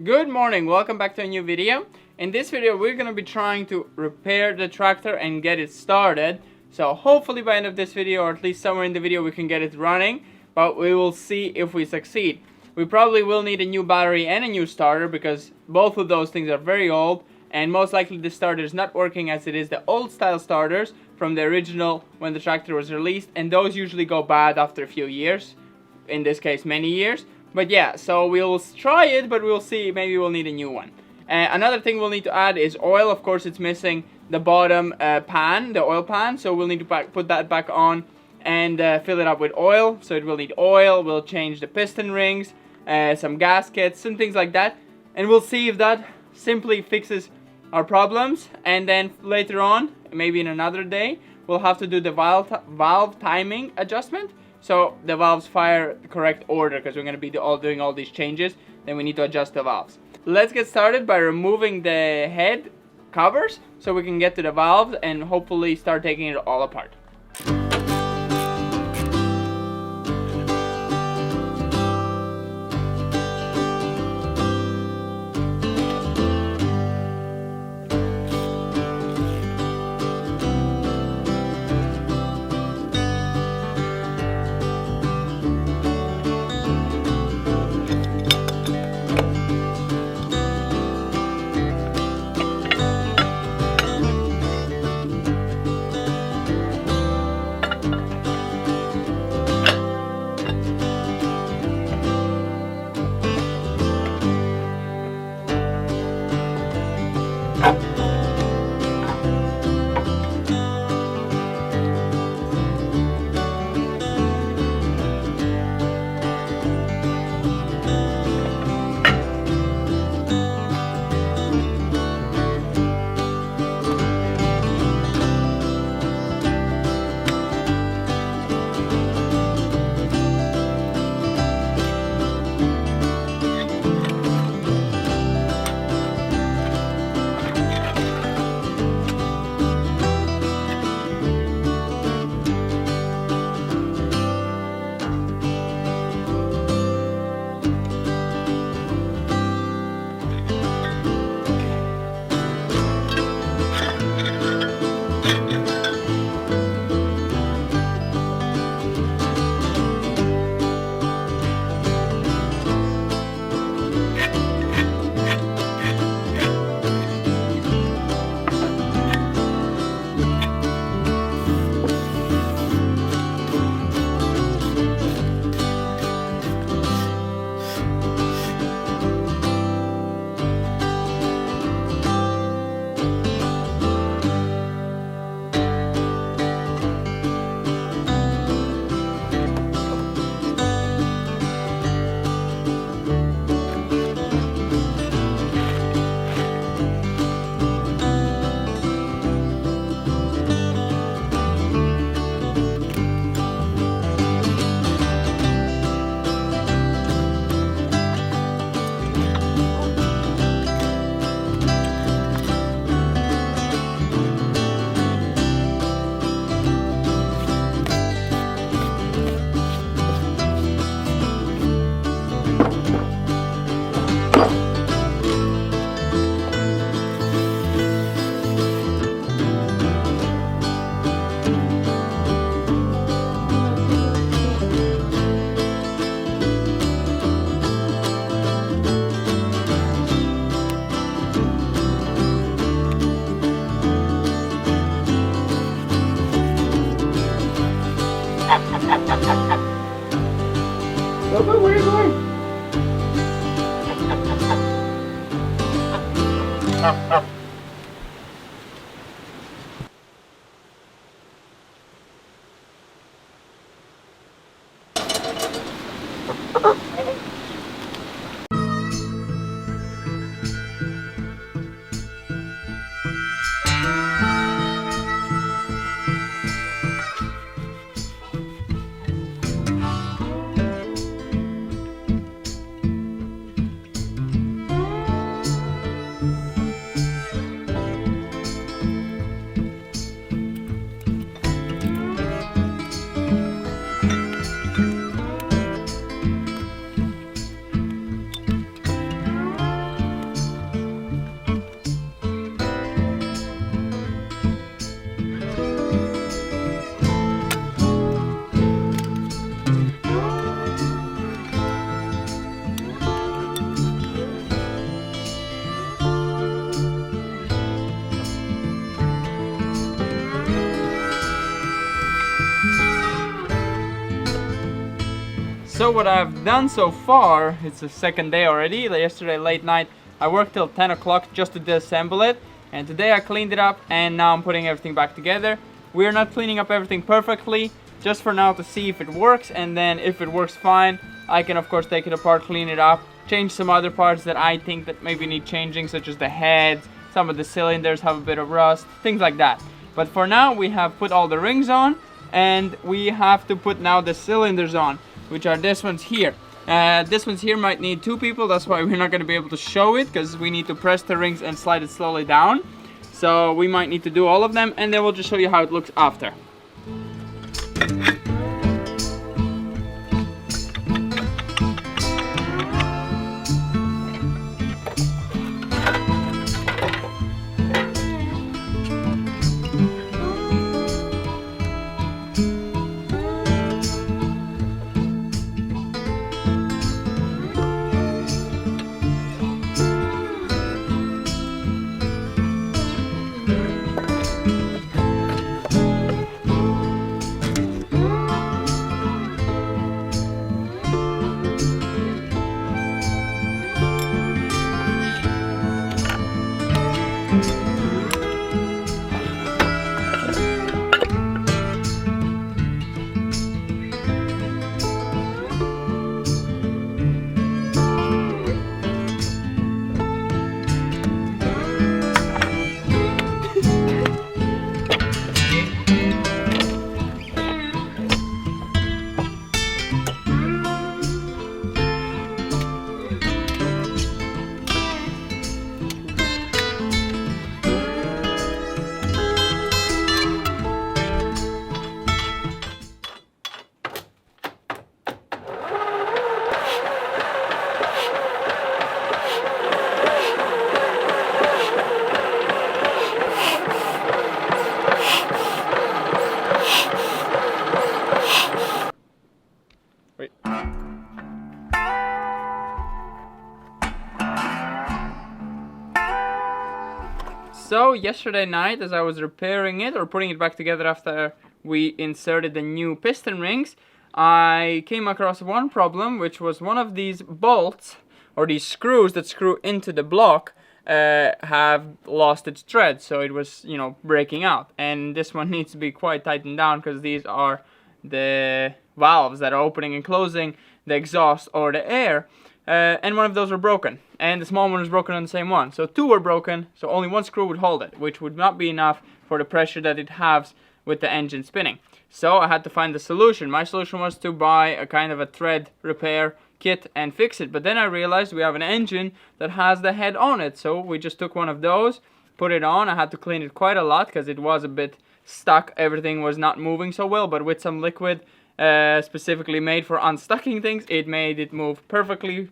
Good morning, welcome back to a new video. In this video we're going to be trying to repair the tractor and get it started. So hopefully by the end of this video, or at least somewhere in the video, we can get it running, but we will see if we succeed. We probably will need a new battery and a new starter because both of those things are very old, and most likely the starter is not working as it is the old style starters from the original when the tractor was released, and those usually go bad after a few years, in this case many years. But yeah, so we'll try it, but we'll see, maybe we'll need a new one. Another thing we'll need to add is oil. Of course, it's missing the bottom pan, the oil pan, so we'll need to put that back on and fill it up with oil. So it will need oil, we'll change the piston rings, some gaskets, some things like that. And we'll see if that simply fixes our problems. And then later on, maybe in another day, we'll have to do the valve timing adjustment. So the valves fire the correct order because we're going to be doing all these changes. Then we need to adjust the valves. Let's get started by removing the head covers so we can get to the valves and hopefully start taking it all apart. Go, where are you going? So what I've done so far, it's the second day already. Yesterday late night I worked till 10 o'clock just to disassemble it, and today I cleaned it up and now I'm putting everything back together. We're not cleaning up everything perfectly, just for now to see if it works, and then if it works fine, I can of course take it apart, clean it up, change some other parts that I think that maybe need changing, such as the heads, some of the cylinders have a bit of rust, things like that. But for now we have put all the rings on, and we have to put now the cylinders on, which are this ones here. This ones here might need 2 people, that's why we're not going to be able to show it, because we need to press the rings and slide it slowly down. So we might need to do all of them, and then we'll just show you how it looks after. So yesterday night, as I was repairing it or putting it back together after we inserted the new piston rings, I came across one problem, which was one of these bolts or these screws that screw into the block have lost its thread, so it was, you know, breaking out. And this one needs to be quite tightened down because these are the valves that are opening and closing the exhaust or the air. And one of those were broken, and the small one was broken on the same one. So 2 were broken, so only 1 screw would hold it, which would not be enough for the pressure that it has with the engine spinning. So I had to find the solution. My solution was to buy a kind of a thread repair kit and fix it. But then I realized we have an engine that has the head on it, so we just took one of those, put it on. I had to clean it quite a lot because it was a bit stuck. Everything was not moving so well, but with some liquid specifically made for unstucking things, it made it move perfectly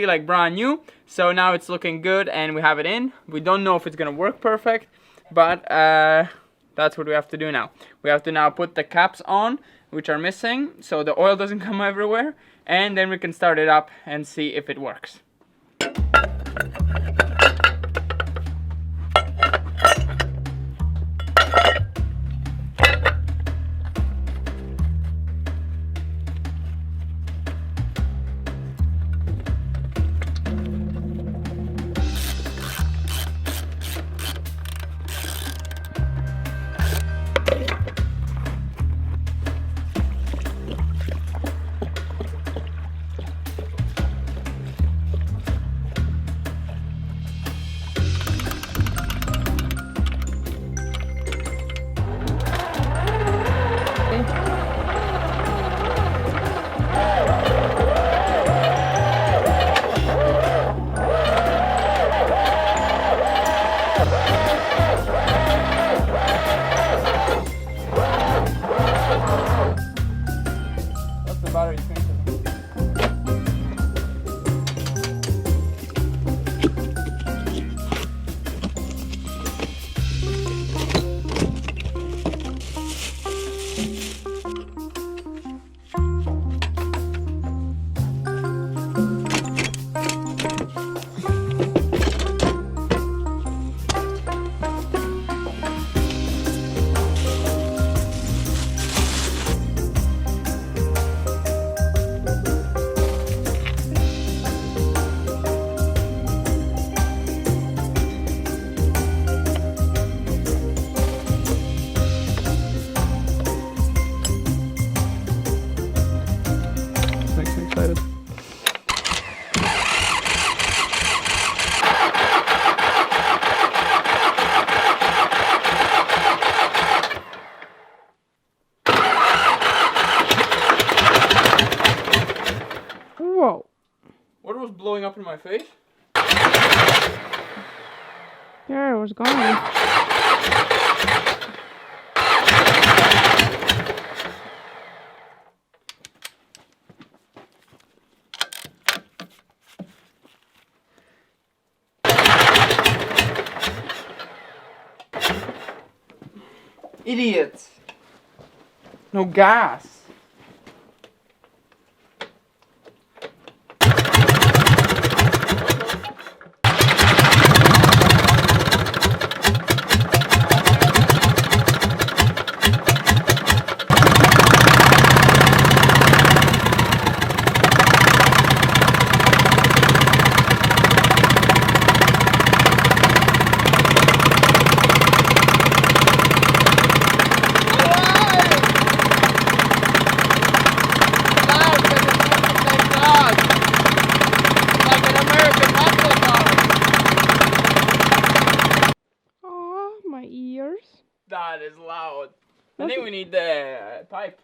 like brand new. So now it's looking good and we have it in. We don't know if it's gonna work perfect, but that's what we have to do now. We have to now put the caps on, which are missing, so the oil doesn't come everywhere, and then we can start it up and see if it works. What was blowing up in my face? There, it was gone. Idiots! No gas. My ears. That is loud. I think we need the pipe.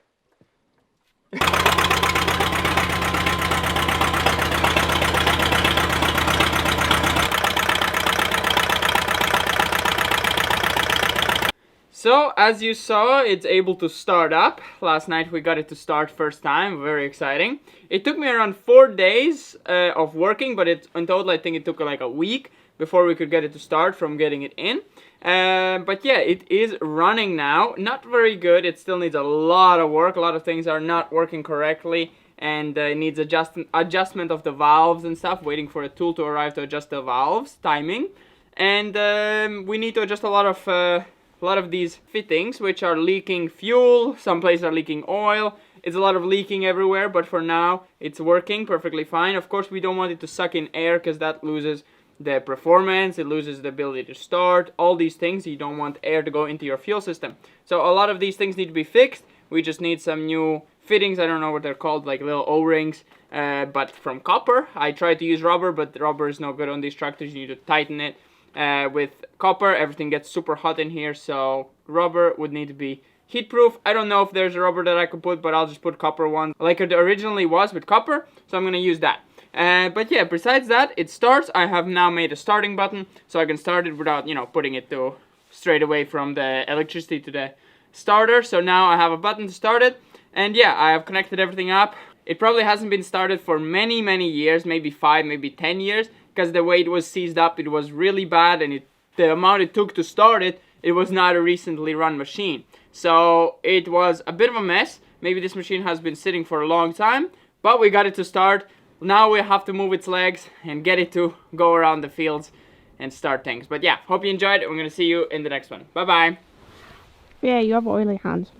So, as you saw, it's able to start up. Last night we got it to start first time, very exciting. It took me around 4 days of working, but in total I think it took like a week before we could get it to start from getting it in. But yeah, it is running now. Not very good. It still needs a lot of work. A lot of things are not working correctly, and it needs adjustment of the valves and stuff. Waiting for a tool to arrive to adjust the valves timing, and we need to adjust a lot of these fittings, which are leaking fuel. Some places are leaking oil. It's a lot of leaking everywhere, but for now it's working perfectly fine. Of course, we don't want it to suck in air because that loses the performance, it loses the ability to start, all these things. You don't want air to go into your fuel system. So a lot of these things need to be fixed. We just need some new fittings. I don't know what they're called, like little O-rings, but from copper. I tried to use rubber, but the rubber is no good on these tractors. You need to tighten it with copper. Everything gets super hot in here, so rubber would need to be heat proof. I don't know if there's a rubber that I could put, but I'll just put copper one like it originally was with copper, so I'm gonna use that. But yeah, besides that, it starts. I have now made a starting button, so I can start it without, putting it to straight away from the electricity to the starter. So now I have a button to start it, and yeah, I have connected everything up. It probably hasn't been started for many, many years, maybe 5, maybe 10 years, because the way it was seized up, it was really bad, and the amount it took to start it, it was not a recently run machine. So it was a bit of a mess. Maybe this machine has been sitting for a long time, but we got it to start. Now we have to move its legs and get it to go around the fields and start things. But yeah, hope you enjoyed. We're going to see you in the next one. Bye-bye. Yeah, you have oily hands.